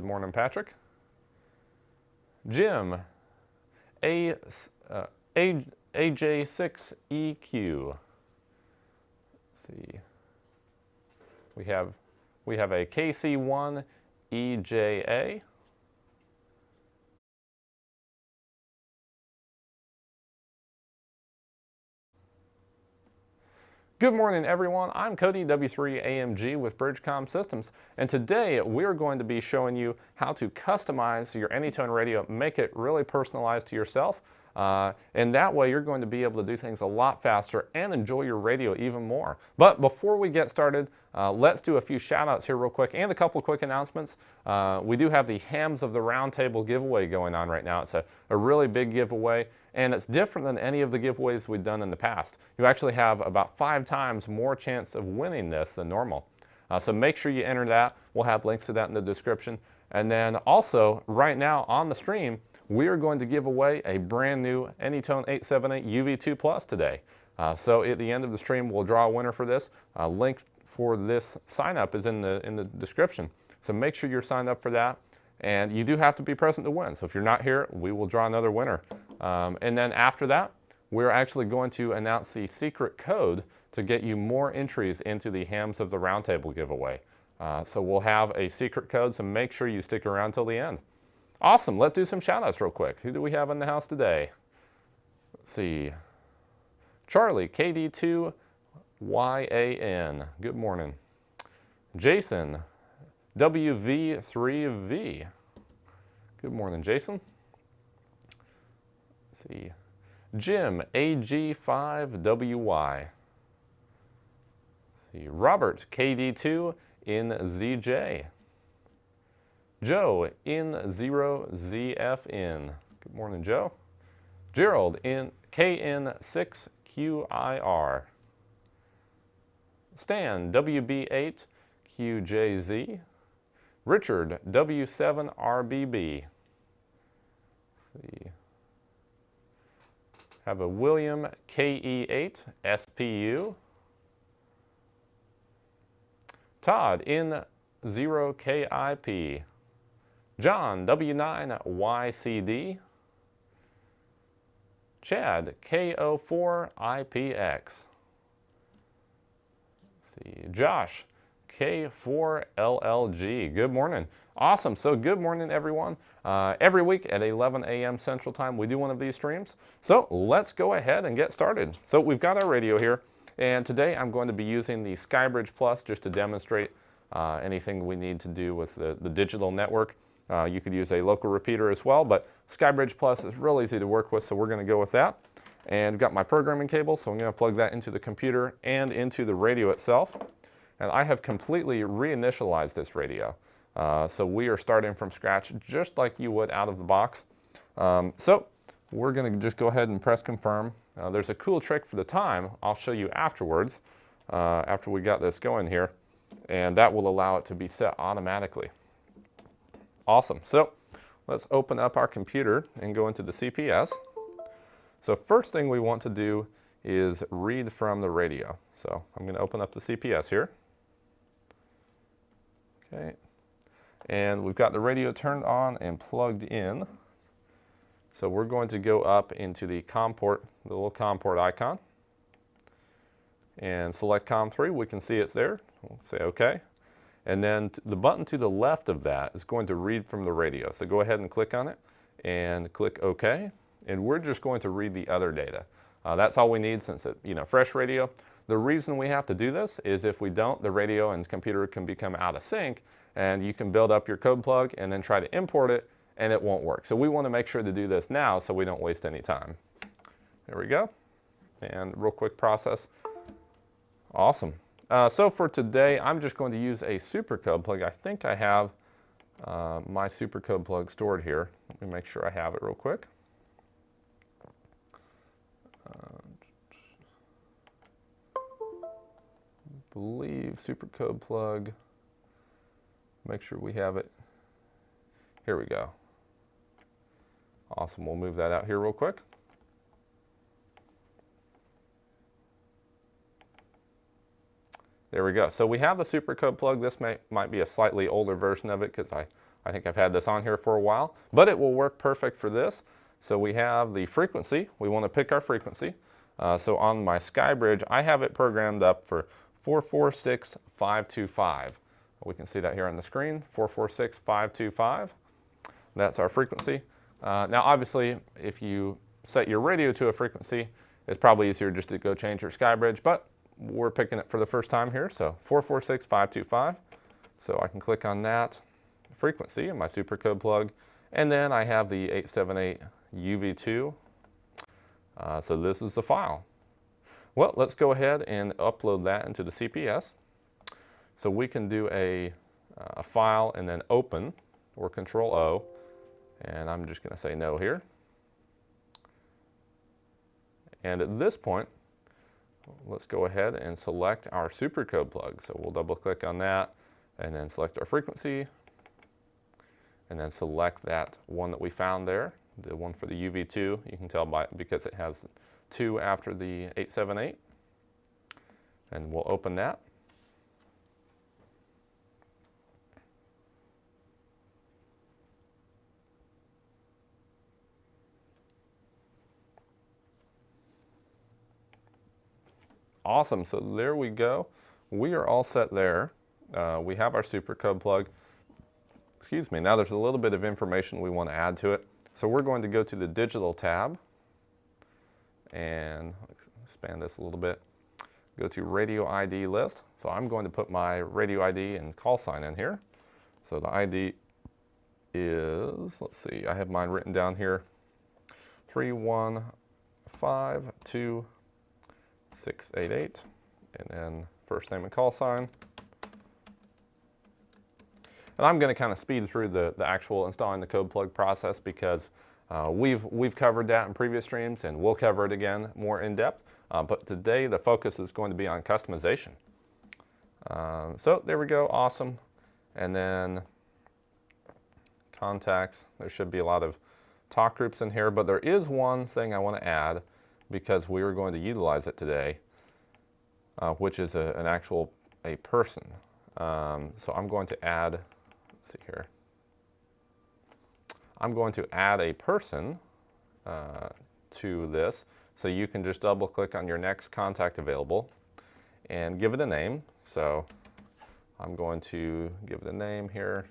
morning, Patrick. Jim, AJ6EQ. Let's see. We have a KC1EJA. Good morning, everyone. I'm Cody W3AMG with BridgeCom Systems, and today we're going to be showing you how to customize your AnyTone radio, make it really personalized to yourself, and that way you're going to be able to do things a lot faster and enjoy your radio even more. But before we get started, let's do a few shout outs here real quick and a couple quick announcements. We do have the Hams of the Roundtable giveaway going on right now. It's a really big giveaway, and it's different than any of the giveaways we've done in the past. You actually have about 5 times more chance of winning this than normal. So make sure you enter that. We'll have links to that in the description. And then also, right now on the stream, we are going to give away a brand new AnyTone 878 UV2 Plus today. So at the end of the stream, we'll draw a winner for this. Link for this sign up is in the description. So make sure you're signed up for that. And you do have to be present to win. So if you're not here, we will draw another winner. And then after that, we're actually going to announce the secret code to get you more entries into the Hams of the Roundtable giveaway. So we'll have a secret code, so make sure you stick around till the end. Awesome, let's do some shout outs real quick. Who do we have in the house today? Let's see. Charlie, KD2YAN, good morning. Jason, WV3V, good morning, Jason. Let's see. Jim, AG5WY. Let's see. Robert, KD2NZJ. Joe, N0ZFN. Good morning, Joe. Gerald, KN6QIR. Stan, WB8QJZ. Richard, W7RBB. Let's see. Have a William, KE8SPU. Todd, N0KIP. John, W9YCD. Chad, KO4IPX. Let's see. Josh, K4LLG. Good morning. Awesome. So good morning, everyone. Every week at 11 a.m. Central Time, we do one of these streams. So let's go ahead and get started. So we've got our radio here, and today I'm going to be using the SkyBridge Plus just to demonstrate anything we need to do with the digital network. You could use a local repeater as well, but SkyBridge Plus is real easy to work with, so we're going to go with that. And got my programming cable, so I'm going to plug that into the computer and into the radio itself. And I have completely reinitialized this radio. So we are starting from scratch just like you would out of the box. So we're going to just go ahead and press confirm. There's a cool trick for the time I'll show you afterwards, after we got this going here. And that will allow it to be set automatically. Awesome. So let's open up our computer and go into the CPS. So first thing we want to do is read from the radio. So I'm going to open up the CPS here. Okay. And we've got the radio turned on and plugged in. So we're going to go up into the COM port, the little COM port icon, and select COM3. We can see it's there. We'll say OK. And then the button to the left of that is going to read from the radio. So go ahead and click on it and click OK. And we're just going to read the other data. That's all we need since it's fresh radio. The reason we have to do this is if we don't, the radio and computer can become out of sync, and you can build up your code plug and then try to import it, and it won't work. So we want to make sure to do this now so we don't waste any time. There we go. And real quick process. Awesome. So for today, I'm just going to use a supercode plug. I think I have my supercode plug stored here. Let me make sure I have it real quick. I believe supercode plug. Make sure we have it. Here we go. Awesome. We'll move that out here real quick. There we go. So we have the supercode plug. This might be a slightly older version of it because I I think I've had this on here for a while, but it will work perfect for this. So we have the frequency. We want to pick our frequency. So on my SkyBridge, I have it programmed up for 446,525. We can see that here on the screen, 446,525. That's our frequency. Now obviously, if you set your radio to a frequency, it's probably easier just to go change your SkyBridge, but we're picking it for the first time here, so 446,525. So I can click on that frequency in my supercode plug, and then I have the 878 UV2. So this is the file. Well, let's go ahead and upload that into the CPS. So we can do a file and then open, or Control O, and I'm just going to say no here. And at this point, let's go ahead and select our supercode plug. So we'll double click on that and then select our frequency and then select that one that we found there, the one for the UV2. You can tell by because it has 2 after the 878. And we'll open that. Awesome, so there we go. We are all set there. We have our supercode plug. Excuse me, now there's a little bit of information we want to add to it. So we're going to go to the digital tab and expand this a little bit. Go to radio ID list. So I'm going to put my radio ID and call sign in here. So the ID is, let's see, I have mine written down here, 3152688, and then first name and call sign. And I'm going to kind of speed through the actual installing the code plug process because we've covered that in previous streams and we'll cover it again more in depth. But today the focus is going to be on customization. So there we go, awesome. And then contacts, there should be a lot of talk groups in here, but there is one thing I want to add because we are going to utilize it today, which is a person. So I'm going to add, let's see here. I'm going to add a person to this. So you can just double click on your next contact available and give it a name. So I'm going to give it a name here.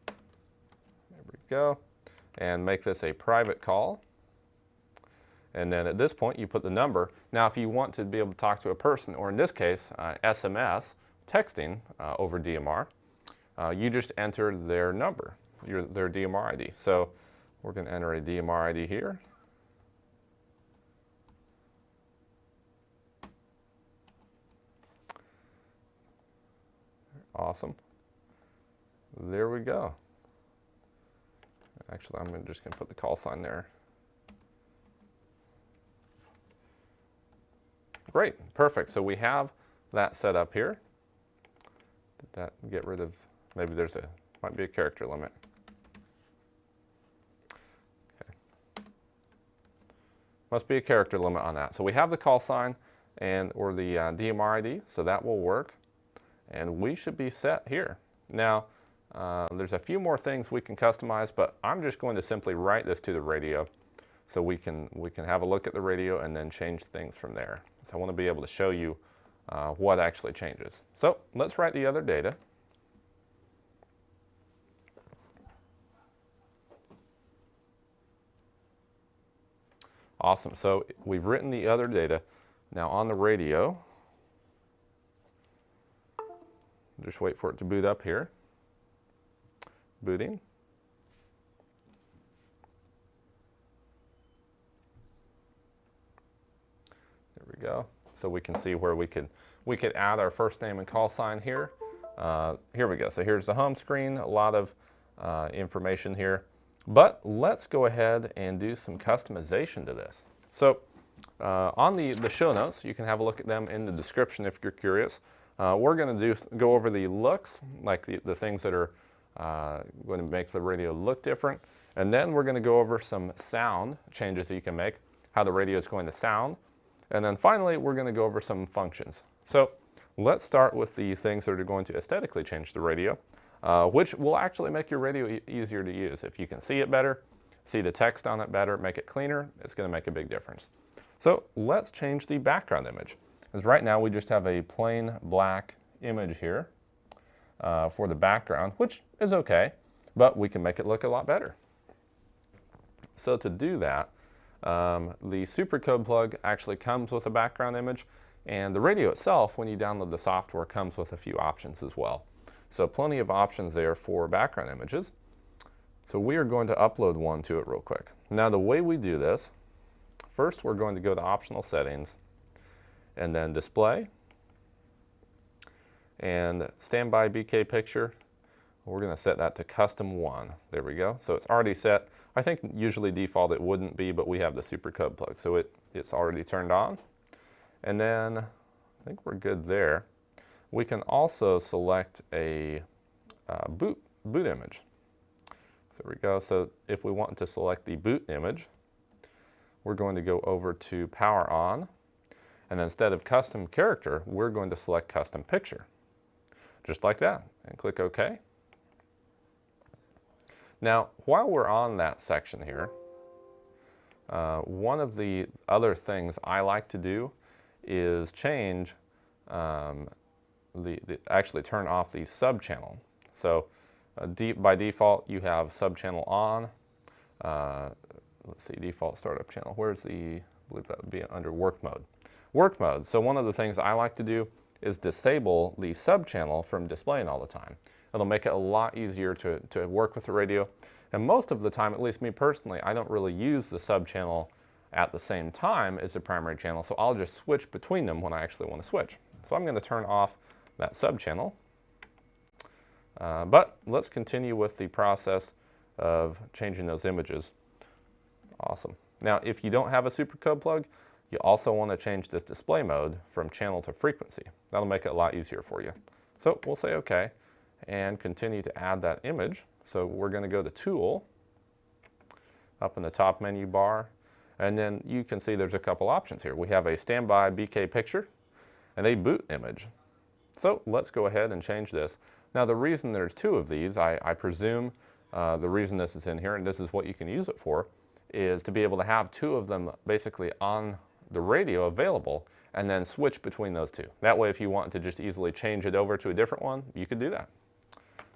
There we go. And make this a private call. And then at this point you put the number. Now if you want to be able to talk to a person, or in this case SMS, texting over DMR, you just enter their number, their DMR ID. So we're going to enter a DMR ID here. Awesome. There we go. Actually, I'm just going to put the call sign there. Great, perfect. So we have that set up here. Did that get rid of, maybe might be a character limit. Okay. Must be a character limit on that. So we have the call sign or the DMR ID, so that will work. And we should be set here. Now, there's a few more things we can customize, but I'm just going to simply write this to the radio so we can have a look at the radio and then change things from there. So I want to be able to show you what actually changes. So let's write the other data. Awesome, so we've written the other data. Now on the radio, just wait for it to boot up here. Booting. There we go. So we can see where we could add our first name and call sign here. Here we go. So here's the home screen. A lot of information here. But let's go ahead and do some customization to this. So on the show notes, you can have a look at them in the description if you're curious. We're going to go over the looks, like the things that are going to make the radio look different. And then we're going to go over some sound changes that you can make, how the radio is going to sound. And then finally, we're going to go over some functions. So let's start with the things that are going to aesthetically change the radio. which will actually make your radio easier to use. If you can see it better, see the text on it better, make it cleaner, it's going to make a big difference. So let's change the background image. Because right now we just have a plain black image here for the background, which is okay, but we can make it look a lot better. So to do that, the Supercode plug actually comes with a background image, and the radio itself, when you download the software, comes with a few options as well. So plenty of options there for background images. So we are going to upload one to it real quick. Now the way we do this, first we're going to go to optional settings and then display and standby BK picture. We're going to set that to custom 1. There we go. So it's already set. I think usually default it wouldn't be, but we have the Supercode plug, so it's already turned on. And then I think we're good there. We can also select a boot image. So there we go. So if we want to select the boot image, we're going to go over to power on, and then instead of custom character, we're going to select custom picture. Just like that, and click OK. Now, while we're on that section here, one of the other things I like to do is change, actually turn off the sub channel. So by default, you have sub channel on. Let's see, default startup channel. Where's the, I believe that would be under work mode. Work mode. So one of the things I like to do is disable the sub channel from displaying all the time. It'll make it a lot easier to work with the radio. And most of the time, at least me personally, I don't really use the sub channel at the same time as the primary channel, so I'll just switch between them when I actually want to switch. So I'm going to turn off that sub channel. But let's continue with the process of changing those images. Awesome. Now, if you don't have a Supercode plug, you also want to change this display mode from channel to frequency. That'll make it a lot easier for you. So we'll say OK and continue to add that image. So we're going to go to Tool, up in the top menu bar, and then you can see there's a couple options here. We have a standby BK picture and a boot image. So let's go ahead and change this. Now the reason there's 2 of these, I presume the reason this is in here, and this is what you can use it for, is to be able to have 2 of them basically on the radio available and then switch between those 2. That way if you want to just easily change it over to a different one, you could do that.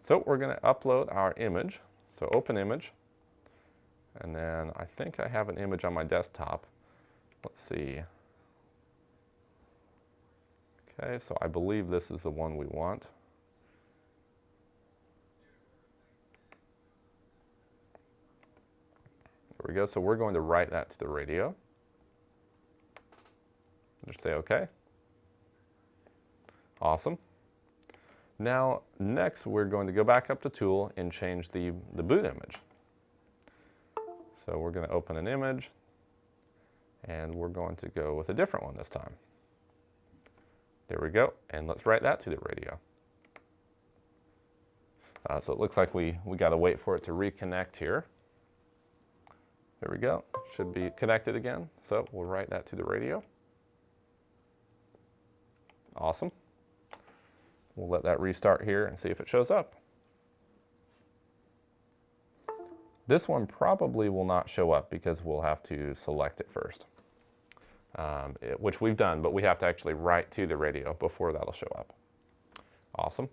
So we're going to upload our image. So open image, and then I think I have an image on my desktop. Let's see. Okay, so I believe this is the one we want. There we go. So we're going to write that to the radio. Just say OK. Awesome. Now, next we're going to go back up to Tool and change the boot image. So we're going to open an image, and we're going to go with a different one this time. There we go, and let's write that to the radio. So it looks like we got to wait for it to reconnect here. There we go, should be connected again. So we'll write that to the radio. Awesome. We'll let that restart here and see if it shows up. This one probably will not show up because we'll have to select it first, which we've done, but we have to actually write to the radio before that'll show up. Awesome.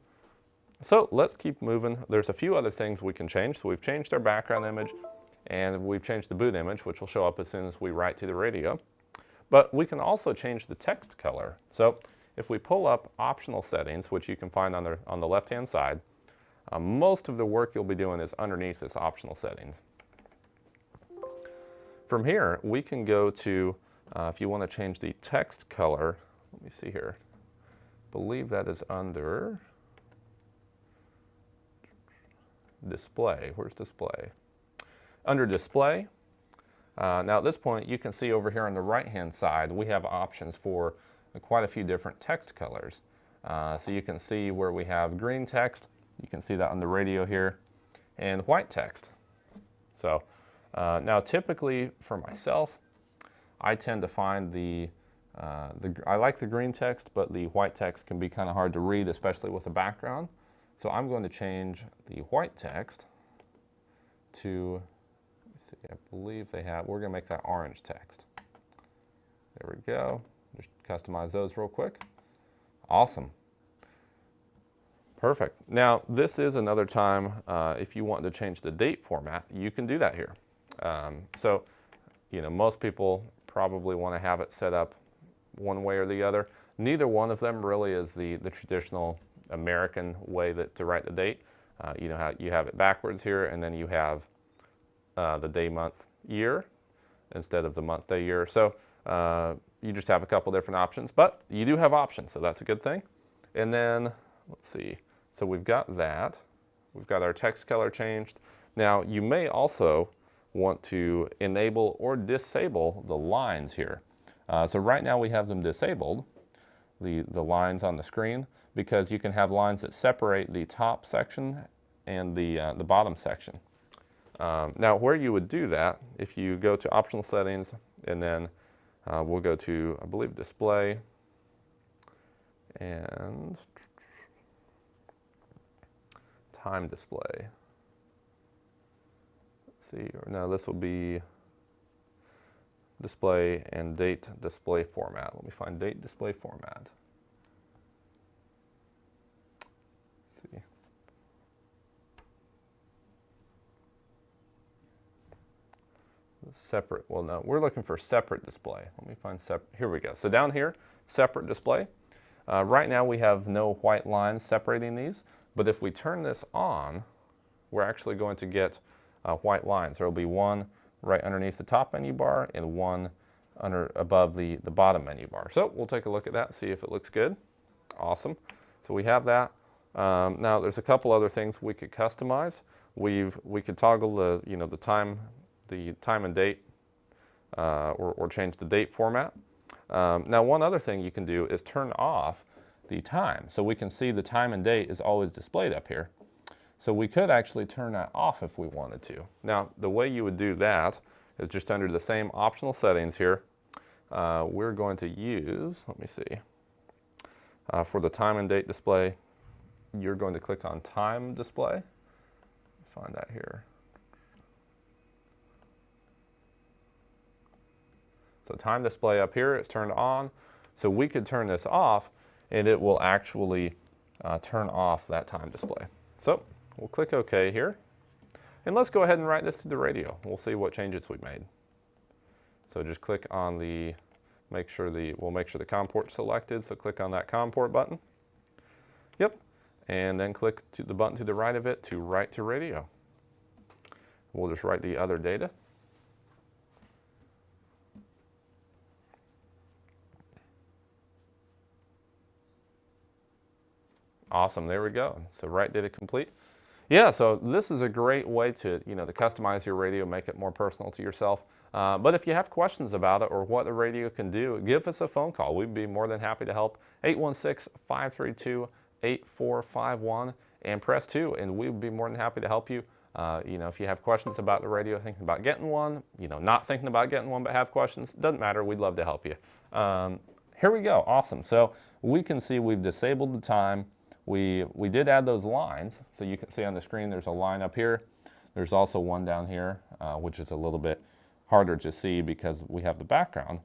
So let's keep moving. There's a few other things we can change. So we've changed our background image and we've changed the boot image, which will show up as soon as we write to the radio. But we can also change the text color. So if we pull up optional settings, which you can find on the left-hand side, most of the work you'll be doing is underneath this optional settings. From here, we can go to, if you want to change the text color, let me see here. I believe that is under display. Where's display? Under display. Now at this point, you can see over here on the right-hand side, we have options for quite a few different text colors. So you can see where we have green text, you can see that on the radio here, and white text. So now typically for myself, I tend to find I like the green text, but the white text can be kind of hard to read, especially with a background. So I'm going to change the white text to, let's see, I believe they have, we're going to make that orange text. There we go. Just customize those real quick. Awesome. Perfect. Now, this is another time, if you want to change the date format, you can do that here. So, you know, most people probably want to have it set up one way or the other. Neither one of them really is the traditional American way to write the date. You know how you have it backwards here, and then you have the day, month, year instead of the month, day, year. So you just have a couple different options, but you do have options, so that's a good thing. And then, let's see, so we've got that. We've got our text color changed. Now, you may also want to enable or disable the lines here. So right now we have them disabled, the lines on the screen, because you can have lines that separate the top section and the bottom section. Now, where you would do that, if you go to optional settings, and then we'll go to, I believe, display, and time display. Let's see, or no, this will be display and date display format. Let me find date display format. Let's see. Separate, well no, we're looking for separate display. Let me find separate, here we go. So down here, separate display. Right now we have no white lines separating these, but if we turn this on, we're actually going to get white lines. There will be one right underneath the top menu bar and one above the bottom menu bar. So we'll take a look at that and see if it looks good. Awesome. So we have that. Now there's a couple other things we could customize. We could toggle the time and date, or change the date format. Now one other thing you can do is turn off the time. So we can see the time and date is always displayed up here. So we could actually turn that off if we wanted to. Now the way you would do that is just under the same optional settings here. We're going to use, let me see, for the time and date display, you're going to click on time display. Find that here. So time display up here is turned on. So we could turn this off and it will actually turn off that time display. So we'll click OK here. And let's go ahead and write this to the radio. We'll see what changes we've made. So just click on we'll make sure the COM port's selected. So click on that COM port button. Yep. And then click to the button to the right of it to write to radio. We'll just write the other data. Awesome, there we go. So write data complete. Yeah, so this is a great way to customize your radio, make it more personal to yourself. But if you have questions about it or what the radio can do, give us a phone call. We'd be more than happy to help. 816-532-8451 and press 2, and we would be more than happy to help you. If you have questions about the radio, thinking about getting one, not thinking about getting one but have questions, doesn't matter, we'd love to help you. Here we go, awesome. So we can see we've disabled the time. We did add those lines, so you can see on the screen there's a line up here. There's also one down here, which is a little bit harder to see because we have the background.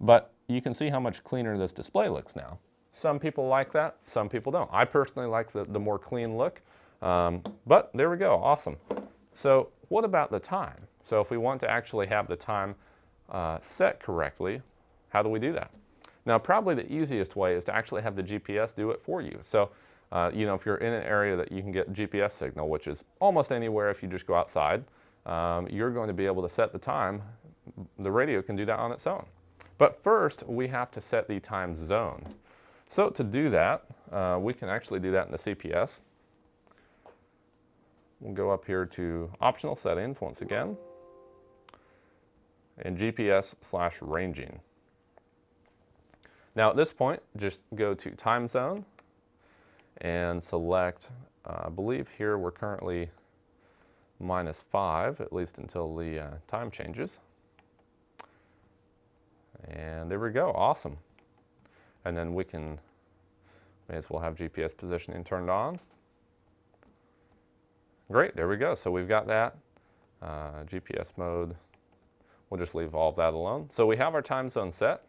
But you can see how much cleaner this display looks now. Some people like that, some people don't. I personally like the more clean look, but there we go, awesome. So what about the time? So if we want to actually have the time set correctly, how do we do that? Now probably the easiest way is to actually have the GPS do it for you. So if you're in an area that you can get GPS signal, which is almost anywhere if you just go outside, you're going to be able to set the time. The radio can do that on its own. But first, we have to set the time zone. So to do that, we can actually do that in the CPS. We'll go up here to optional settings once again, and GPS/ranging. Now at this point, just go to time zone and select, I believe here we're currently -5, at least until the time changes. And there we go, awesome. And then we may as well have GPS positioning turned on. Great, there we go. So we've got that. GPS mode, we'll just leave all of that alone. So we have our time zone set.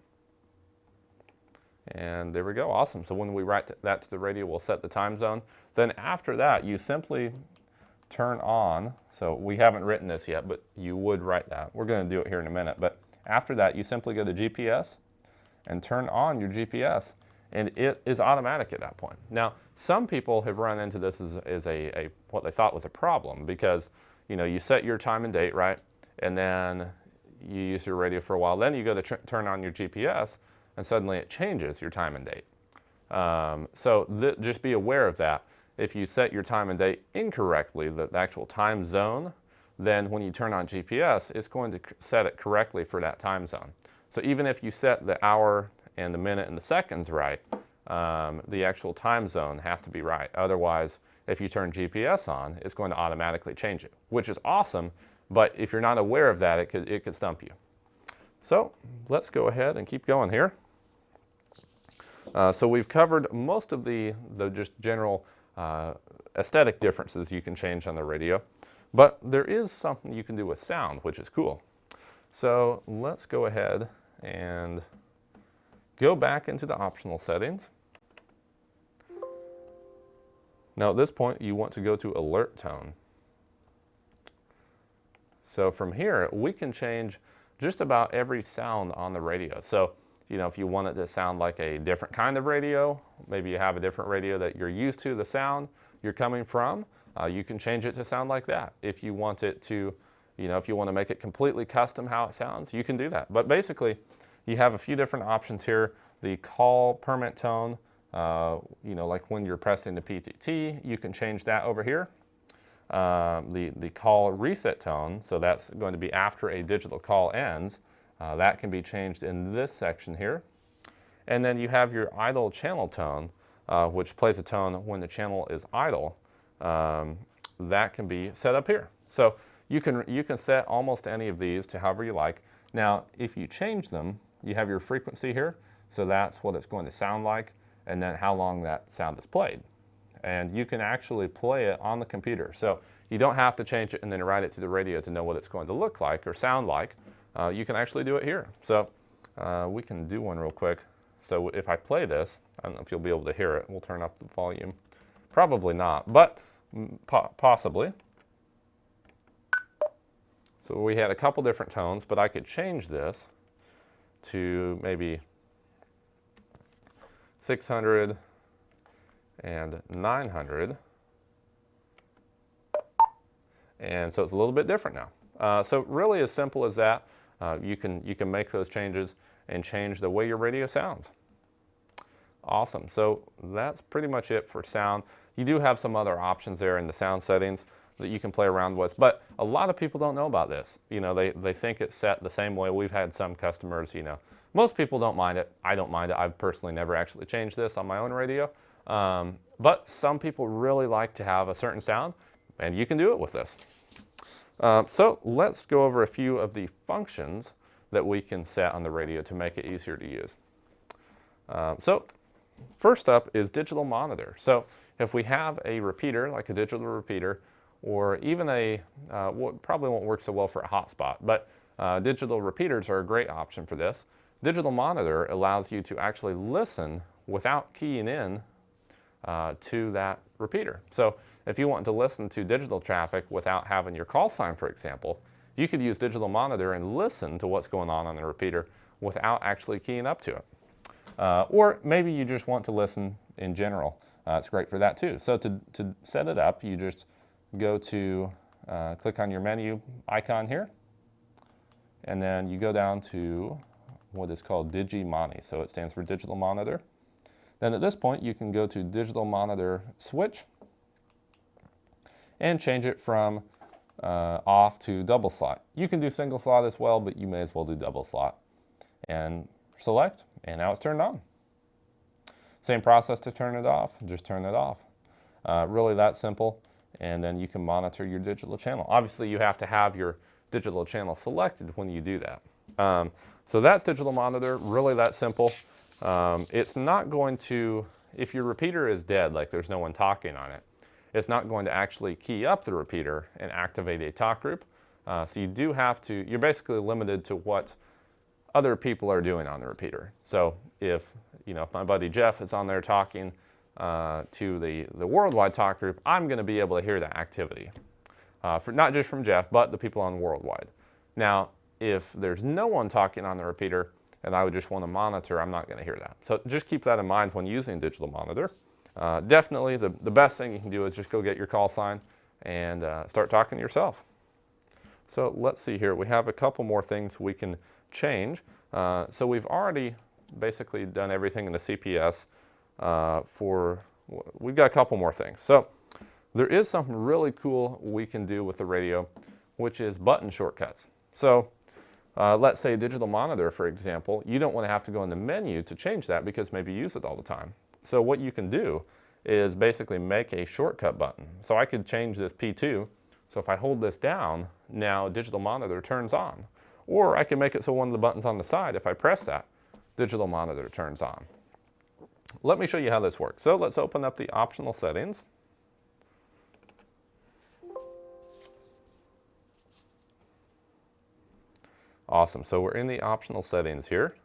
And there we go, awesome. So when we write that to the radio, we'll set the time zone. Then after that, you simply turn on, so we haven't written this yet, but you would write that. We're gonna do it here in a minute, but after that, you simply go to GPS and turn on your GPS, and it is automatic at that point. Now, some people have run into this as a what they thought was a problem, because you set your time and date, right? And then you use your radio for a while, then you go to turn on your GPS, and suddenly it changes your time and date. So just be aware of that. If you set your time and date incorrectly, the actual time zone, then when you turn on GPS, it's going to set it correctly for that time zone. So even if you set the hour and the minute and the seconds right, the actual time zone has to be right. Otherwise, if you turn GPS on, it's going to automatically change it, which is awesome, but if you're not aware of that, it could stump you. So let's go ahead and keep going here. So we've covered most of the just general aesthetic differences you can change on the radio, but there is something you can do with sound, which is cool. So let's go ahead and go back into the optional settings. Now at this point, you want to go to alert tone. So from here, we can change just about every sound on the radio. So if you want it to sound like a different kind of radio, maybe you have a different radio that you're used to, the sound you're coming from, you can change it to sound like that. If you want it to, if you want to make it completely custom how it sounds, you can do that. But basically, you have a few different options here. The call permanent tone, like when you're pressing the PTT, you can change that over here. The call reset tone, so that's going to be after a digital call ends. That can be changed in this section here. And then you have your idle channel tone, which plays a tone when the channel is idle. That can be set up here. So you can set almost any of these to however you like. Now, if you change them, you have your frequency here. So that's what it's going to sound like, and then how long that sound is played. And you can actually play it on the computer. So you don't have to change it and then write it to the radio to know what it's going to look like or sound like. You can actually do it here. So we can do one real quick. So if I play this, I don't know if you'll be able to hear it. We'll turn up the volume. Probably not, but possibly. So we had a couple different tones, but I could change this to maybe 600 and 900. And so it's a little bit different now. So really as simple as that. You can make those changes and change the way your radio sounds. Awesome. So that's pretty much it for sound. You do have some other options there in the sound settings that you can play around with, but a lot of people don't know about this. They think it's set the same way. We've had some customers, most people don't mind it. I don't mind it. I've personally never actually changed this on my own radio. But some people really like to have a certain sound, and you can do it with this. So let's go over a few of the functions that we can set on the radio to make it easier to use. So first up is digital monitor. So if we have a repeater, like a digital repeater, or even probably won't work so well for a hotspot, but digital repeaters are a great option for this. Digital monitor allows you to actually listen without keying in to that repeater. So if you want to listen to digital traffic without having your call sign, for example, you could use digital monitor and listen to what's going on the repeater without actually keying up to it. Or maybe you just want to listen in general. It's great for that too. So to set it up, you just go to, click on your menu icon here, and then you go down to what is called Digimoni. So it stands for digital monitor. Then at this point, you can go to digital monitor switch and change it from off to double slot. You can do single slot as well, but you may as well do double slot. And select, and now it's turned on. Same process to turn it off, just turn it off. Really that simple, and then you can monitor your digital channel. Obviously, you have to have your digital channel selected when you do that. So that's digital monitor, really that simple. It's not going to, if your repeater is dead, like there's no one talking on it, it's not going to actually key up the repeater and activate a talk group. So you do have to, you're basically limited to what other people are doing on the repeater. So if, if my buddy Jeff is on there talking to the worldwide talk group, I'm going to be able to hear that activity. For not just from Jeff, but the people on worldwide. Now, if there's no one talking on the repeater and I would just want to monitor, I'm not going to hear that. So just keep that in mind when using digital monitor. Definitely the best thing you can do is just go get your call sign and start talking to yourself. So let's see here. We have a couple more things we can change. So we've already basically done everything in the CPS we've got a couple more things. So there is something really cool we can do with the radio, which is button shortcuts. So let's say digital monitor, for example, you don't want to have to go in the menu to change that because maybe you use it all the time. So what you can do is basically make a shortcut button. So I could change this P2. So if I hold this down, now digital monitor turns on. Or I can make it so one of the buttons on the side, if I press that, digital monitor turns on. Let me show you how this works. So let's open up the optional settings. Awesome, so we're in the optional settings here.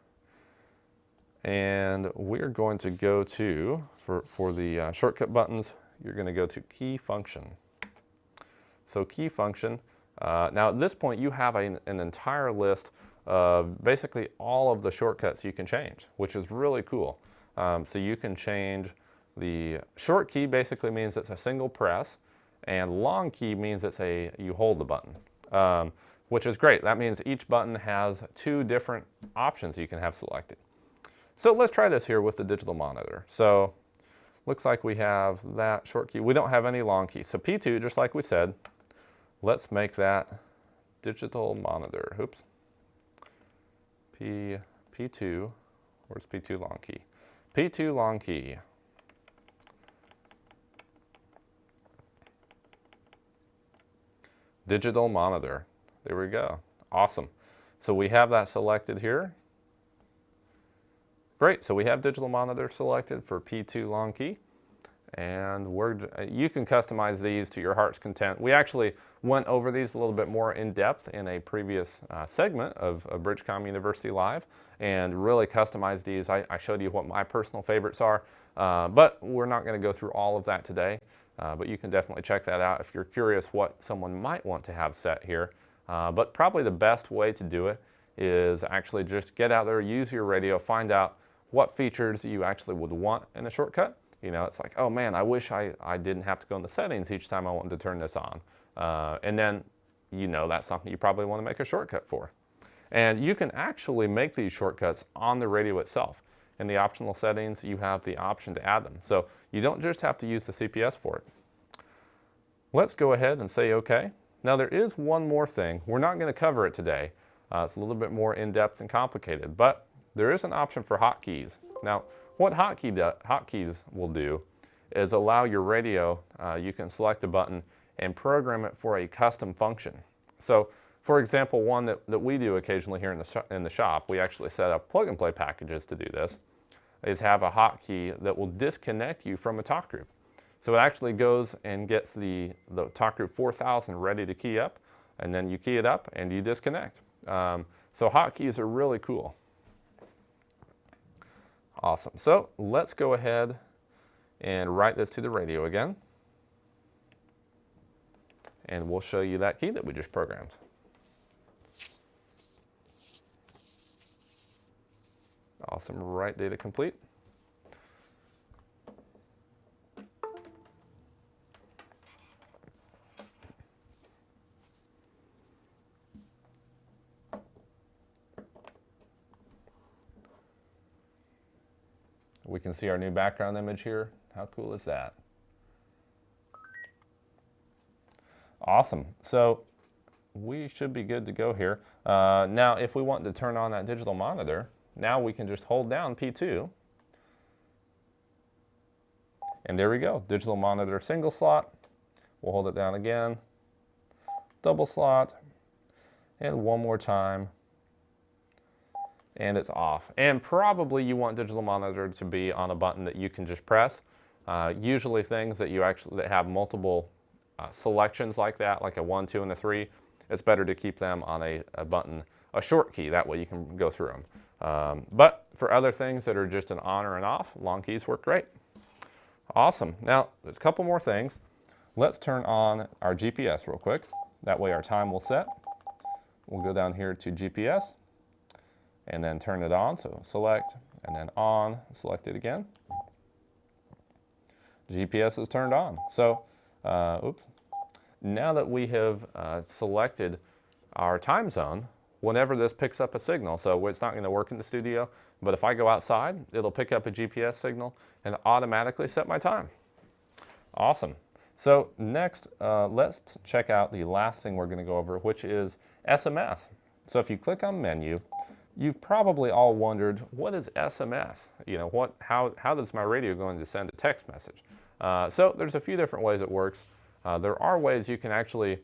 And we're going to go to, for the shortcut buttons, you're going to go to key function. So key function, now at this point you have an entire list of basically all of the shortcuts you can change, which is really cool. So you can change the short key, basically means it's a single press, and long key means you hold the button, which is great. That means each button has two different options you can have selected. So let's try this here with the digital monitor. So looks like we have that short key. We don't have any long key. So P2, just like we said, let's make that digital monitor. Oops. P2, where's P2 long key? P2 long key. Digital monitor. There we go. Awesome. So we have that selected here. Great, so we have digital monitor selected for P2 long key, and you can customize these to your heart's content. We actually went over these a little bit more in depth in a previous segment of BridgeCom University Live, and really customized these. I showed you what my personal favorites are, but we're not going to go through all of that today, but you can definitely check that out if you're curious what someone might want to have set here. But probably the best way to do it is actually just get out there, use your radio, find out what features you actually would want in a shortcut. It's like, oh man, I wish I didn't have to go in the settings each time I wanted to turn this on. And then, that's something you probably want to make a shortcut for. And you can actually make these shortcuts on the radio itself. In the optional settings, you have the option to add them. So you don't just have to use the CPS for it. Let's go ahead and say OK. Now there is one more thing. We're not going to cover it today. It's a little bit more in-depth and complicated, but there is an option for hotkeys. Now, what hotkeys will do is allow your radio, you can select a button and program it for a custom function. So, for example, one that we do occasionally here in the shop, we actually set up plug-and-play packages to do this, is have a hotkey that will disconnect you from a talk group. So it actually goes and gets the talk group 4000 ready to key up, and then you key it up and you disconnect. So hotkeys are really cool. Awesome. So let's go ahead and write this to the radio again. And we'll show you that key that we just programmed. Awesome. Write data complete. We can see our new background image here. How cool is that? Awesome. So we should be good to go here. Now, if we want to turn on that digital monitor, now we can just hold down P2. And there we go. Digital monitor single slot. We'll hold it down again. Double slot. And one more time. And it's off. And probably you want digital monitor to be on a button that you can just press. Usually things that that have multiple selections like that, like a 1, 2, and a 3, it's better to keep them on a button, a short key. That way you can go through them. But for other things that are just an on or an off, long keys work great. Awesome. Now, there's a couple more things. Let's turn on our GPS real quick. That way our time will set. We'll go down here to GPS and then turn it on. So select and then on, select it again. GPS is turned on. So, oops. Now that we have selected our time zone, whenever this picks up a signal, so it's not going to work in the studio, but if I go outside, it'll pick up a GPS signal and automatically set my time. Awesome. So next, let's check out the last thing we're going to go over, which is SMS. So if you click on menu, you've probably all wondered, what is SMS? You know, how does my radio going to send a text message? So there's a few different ways it works. There are ways you can actually,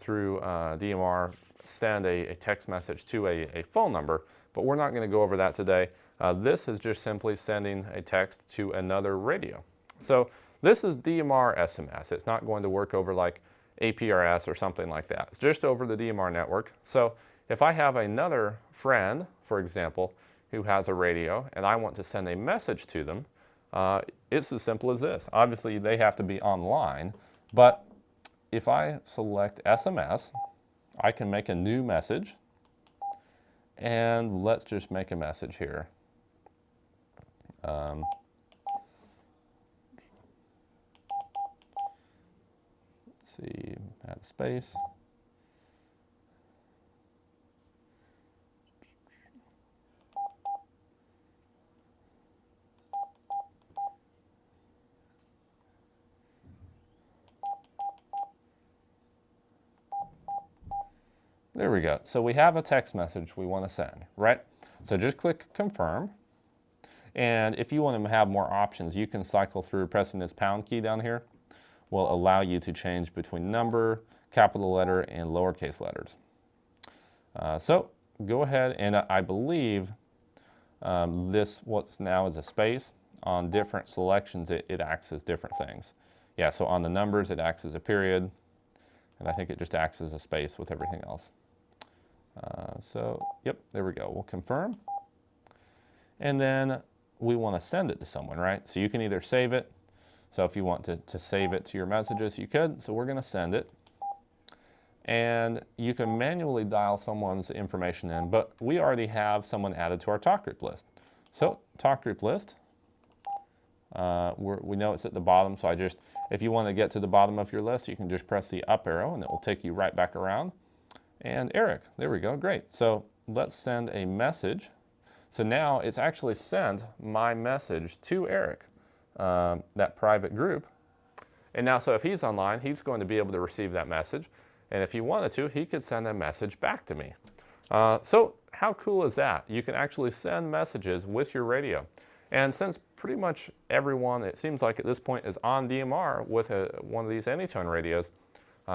through DMR, send a text message to a phone number, but we're not going to go over that today. This is just simply sending a text to another radio. So this is DMR SMS. It's not going to work over like APRS or something like that. It's just over the DMR network. So if I have another friend, for example, who has a radio and I want to send a message to them, it's as simple as this. Obviously, they have to be online, but if I select SMS, I can make a new message, and let's just make a message here. Let's see, add a space. There we go. So we have a text message we want to send, right? So just click confirm. And if you want to have more options, you can cycle through. Pressing this pound key down here will allow you to change between number, capital letter, and lowercase letters. So go ahead, and I believe this what's now is a space. On different selections, it acts as different things. Yeah, so on the numbers, it acts as a period, and I think it just acts as a space with everything else. So, yep, there we go. We'll confirm. And then we want to send it to someone, right? So you can either save it. So if you want to save it to your messages, you could. So we're going to send it. And you can manually dial someone's information in, but we already have someone added to our talk group list. So talk group list, we know it's at the bottom, so if you want to get to the bottom of your list, you can just press the up arrow and it will take you right back around. And Eric, there we go, great. So let's send a message. So now it's actually sent my message to Eric, that private group. And now, so if he's online, he's going to be able to receive that message. And if he wanted to, he could send a message back to me. So how cool is that? You can actually send messages with your radio. And since pretty much everyone, it seems like at this point, is on DMR with one of these AnyTone radios,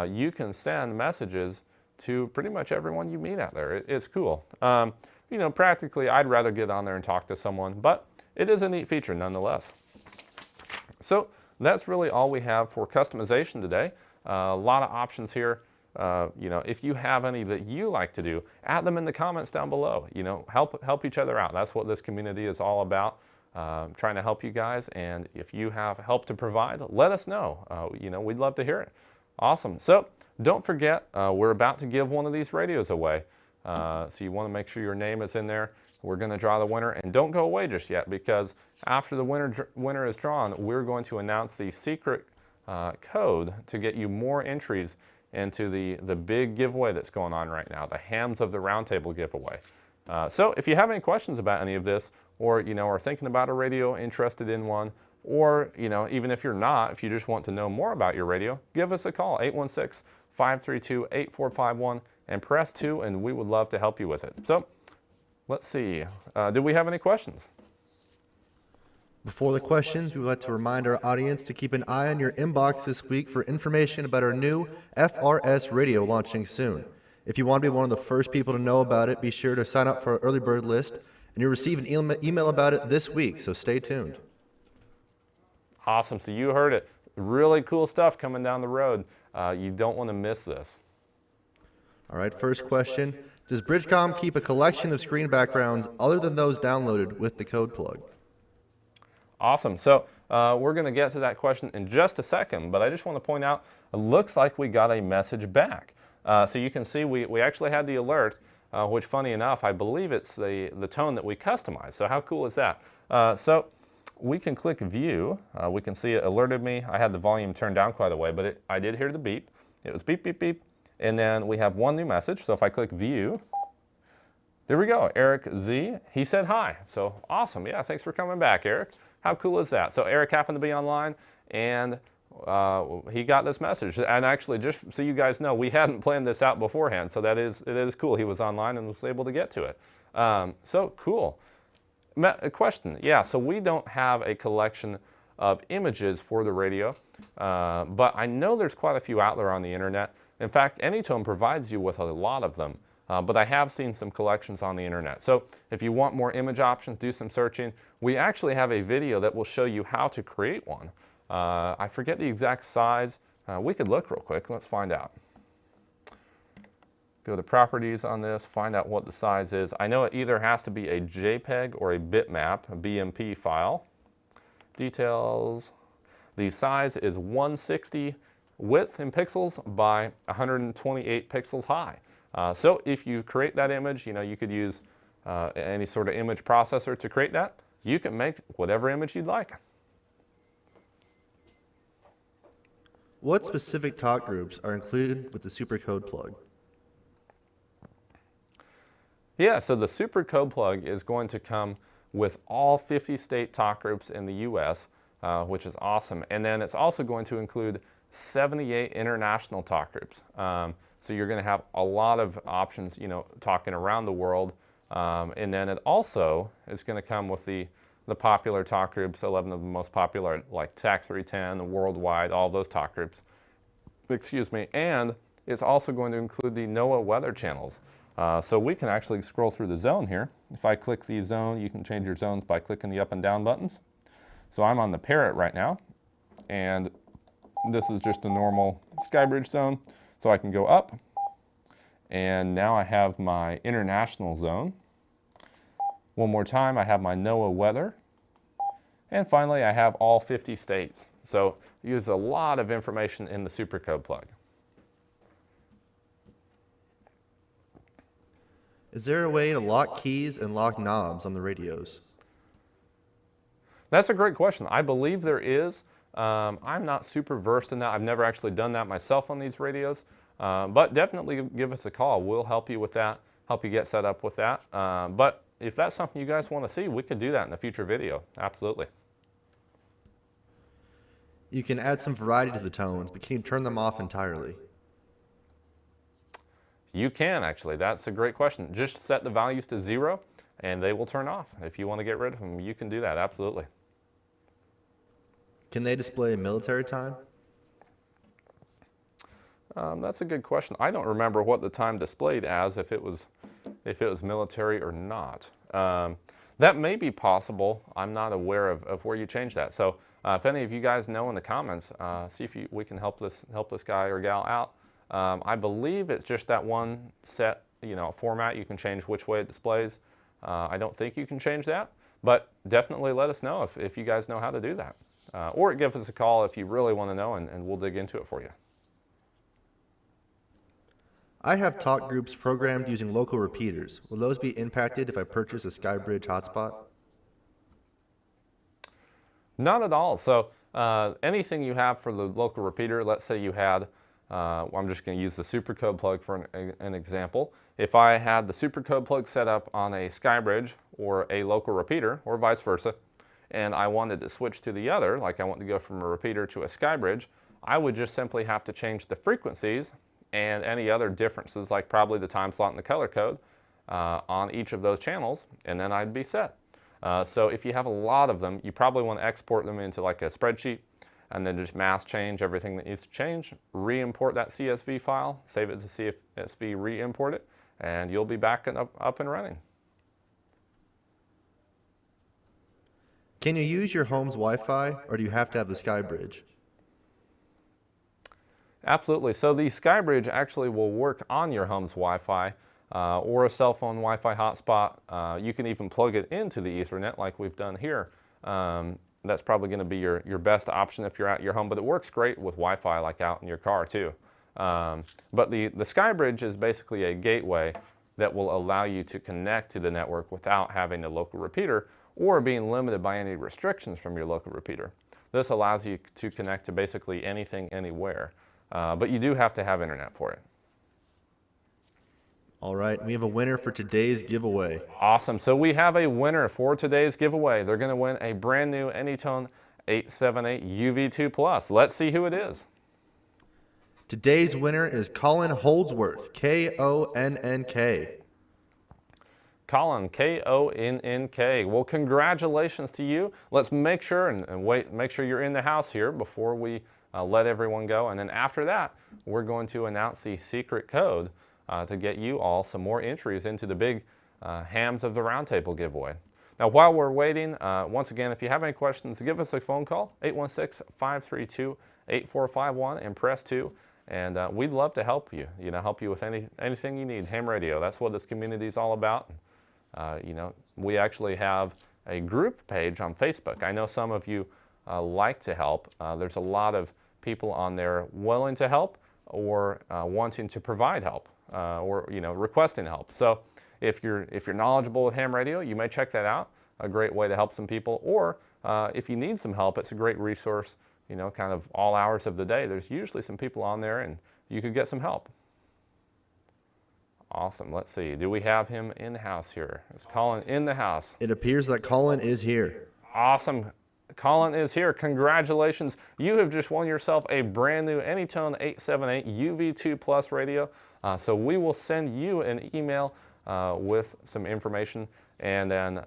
you can send messages to pretty much everyone you meet out there. It's cool. You know, practically, I'd rather get on there and talk to someone, but it is a neat feature nonetheless. So that's really all we have for customization today. A lot of options here. You know, if you have any that you like to do, add them in the comments down below. You know, help each other out. That's what this community is all about. Trying to help you guys, and if you have help to provide, let us know. You know, we'd love to hear it. Awesome. So don't forget, we're about to give one of these radios away. So you want to make sure your name is in there. We're going to draw the winner, and don't go away just yet, because after the winner is drawn, we're going to announce the secret code to get you more entries into the big giveaway that's going on right now, the Hams of the Roundtable giveaway. So if you have any questions about any of this, or you know, are thinking about a radio, interested in one, or you know, even if you're not, if you just want to know more about your radio, give us a call, 816-532-8451, and press 2, and we would love to help you with it. So let's see, do we have any questions? Before the questions, we would like to remind our audience to keep an eye on your inbox this week for information about our new FRS radio launching soon. If you want to be one of the first people to know about it, be sure to sign up for our early bird list, and you'll receive an email about it this week, so stay tuned. Awesome, so you heard it. Really cool stuff coming down the road. You don't want to miss this. All right, first question. Does BridgeCom keep a collection of screen backgrounds other than those downloaded with the code plug? Awesome. So we're going to get to that question in just a second, but I just want to point out, it looks like we got a message back. So you can see we actually had the alert, which funny enough, I believe it's the tone that we customized. So how cool is that? So we can click view. We can see it alerted me. I had the volume turned down quite a way, but I did hear the beep. It was beep, beep, beep. And then we have one new message. So if I click view, there we go, Eric Z. He said hi. So awesome. Yeah, thanks for coming back, Eric. How cool is that? So Eric happened to be online, and he got this message. And actually, just so you guys know, we hadn't planned this out beforehand. So it is cool. He was online and was able to get to it. So cool. A question. Yeah, so we don't have a collection of images for the radio, but I know there's quite a few out there on the internet. In fact, AnyTone provides you with a lot of them. But I have seen some collections on the internet. So if you want more image options, do some searching. We actually have a video that will show you how to create one. I forget the exact size. We could look real quick. Let's find out. Go to properties on this, find out what the size is. I know it either has to be a JPEG or a bitmap, a BMP file. Details. The size is 160 width in pixels by 128 pixels high. So if you create that image, you could use any sort of image processor to create that. You can make whatever image you'd like. What specific talk groups are included with the supercode plug? Yeah, so the supercode plug is going to come with all 50 state talk groups in the US, which is awesome. And then it's also going to include 78 international talk groups. So you're going to have a lot of options, talking around the world. And then it also is going to come with the popular talk groups, 11 of the most popular, like TAC 310, the worldwide, all those talk groups. Excuse me. And it's also going to include the NOAA weather channels. So we can actually scroll through the zone here. If I click the zone, you can change your zones by clicking the up and down buttons. So I'm on the Parrot right now. And this is just a normal Skybridge zone. So I can go up, and now I have my international zone. One more time, I have my NOAA weather. And finally, I have all 50 states. So use a lot of information in the supercode plug. Is there a way to lock keys and lock knobs on the radios? That's a great question. I believe there is. I'm not super versed in that. I've never actually done that myself on these radios, but definitely give us a call. We'll help you with that, help you get set up with that. But if that's something you guys want to see, we could do that in a future video. Absolutely. You can add some variety to the tones, but can you turn them off entirely? You can actually. That's a great question. Just set the values to 0 and they will turn off. If you want to get rid of them, you can do that. Absolutely. Can they display military time? That's a good question. I don't remember what the time displayed as, if it was military or not. That may be possible. I'm not aware of where you change that. So if any of you guys know in the comments, see if we can help this guy or gal out. I believe it's just that one set, format. You can change which way it displays. I don't think you can change that, but definitely let us know if you guys know how to do that. Or give us a call if you really want to know, and we'll dig into it for you. I have talk groups programmed using local repeaters. Will those be impacted if I purchase a Skybridge hotspot? Not at all. So anything you have for the local repeater, let's say you had, I'm just going to use the supercode plug for an example. If I had the supercode plug set up on a Skybridge or a local repeater, or vice versa, and I wanted to switch to the other, like I want to go from a repeater to a Skybridge, I would just simply have to change the frequencies and any other differences, like probably the time slot and the color code on each of those channels, and then I'd be set. So if you have a lot of them, you probably want to export them into like a spreadsheet, and then just mass change everything that needs to change, re-import that CSV file, save it to CSV, re-import it, and you'll be back and up and running. Can you use your home's Wi-Fi, or do you have to have the SkyBridge? Absolutely. So the SkyBridge actually will work on your home's Wi-Fi or a cell phone Wi-Fi hotspot. You can even plug it into the Ethernet like we've done here. That's probably going to be your best option if you're at your home, but it works great with Wi-Fi like out in your car too. But the SkyBridge is basically a gateway that will allow you to connect to the network without having a local repeater or being limited by any restrictions from your local repeater. This allows you to connect to basically anything, anywhere. But you do have to have internet for it. All right, we have a winner for today's giveaway. Awesome. So we have a winner for today's giveaway. They're going to win a brand new AnyTone 878 UV2 Plus. Let's see who it is. Today's winner is Colin Holdsworth, K-O-N-N-K. Colin, K-O-N-N-K. Well, congratulations to you. Let's make sure make sure you're in the house here before we let everyone go. And then after that, we're going to announce the secret code to get you all some more entries into the big Hams of the Roundtable giveaway. Now, while we're waiting, once again, if you have any questions, give us a phone call, 816-532-8451 and press 2. And we'd love to help you, help you with anything you need. Ham radio, that's what this community is all about. We actually have a group page on Facebook. I know some of you like to help. There's a lot of people on there willing to help or wanting to provide help or requesting help. So if you're knowledgeable with ham radio, you may check that out. A great way to help some people. Or if you need some help, it's a great resource. Kind of all hours of the day. There's usually some people on there, and you could get some help. Awesome. Let's see. Do we have him in the house here? Is Colin in the house? It appears that Colin is here. Awesome. Colin is here. Congratulations. You have just won yourself a brand new AnyTone 878 UV2 Plus radio. So we will send you an email with some information, and then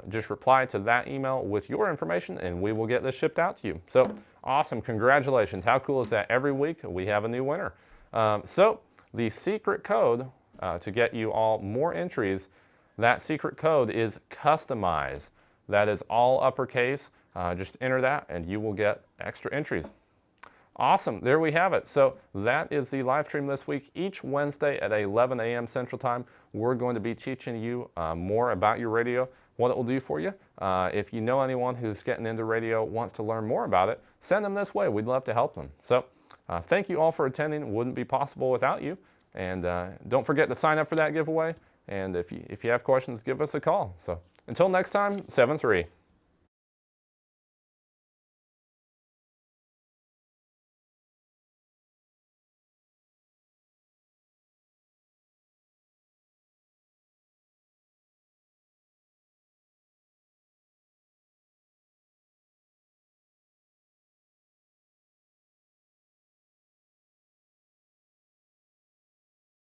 just reply to that email with your information, and we will get this shipped out to you. So awesome. Congratulations. How cool is that? Every week we have a new winner. So the secret code to get you all more entries, that secret code is customize. That is all uppercase. Just enter that and you will get extra entries. Awesome. There we have it. So that is the live stream this week. Each Wednesday at 11 a.m. Central Time, we're going to be teaching you more about your radio, what it will do for you. If you know anyone who's getting into radio, wants to learn more about it, send them this way. We'd love to help them. So thank you all for attending. It wouldn't be possible without you. And don't forget to sign up for that giveaway. And if you have questions, give us a call. So until next time, 7-3.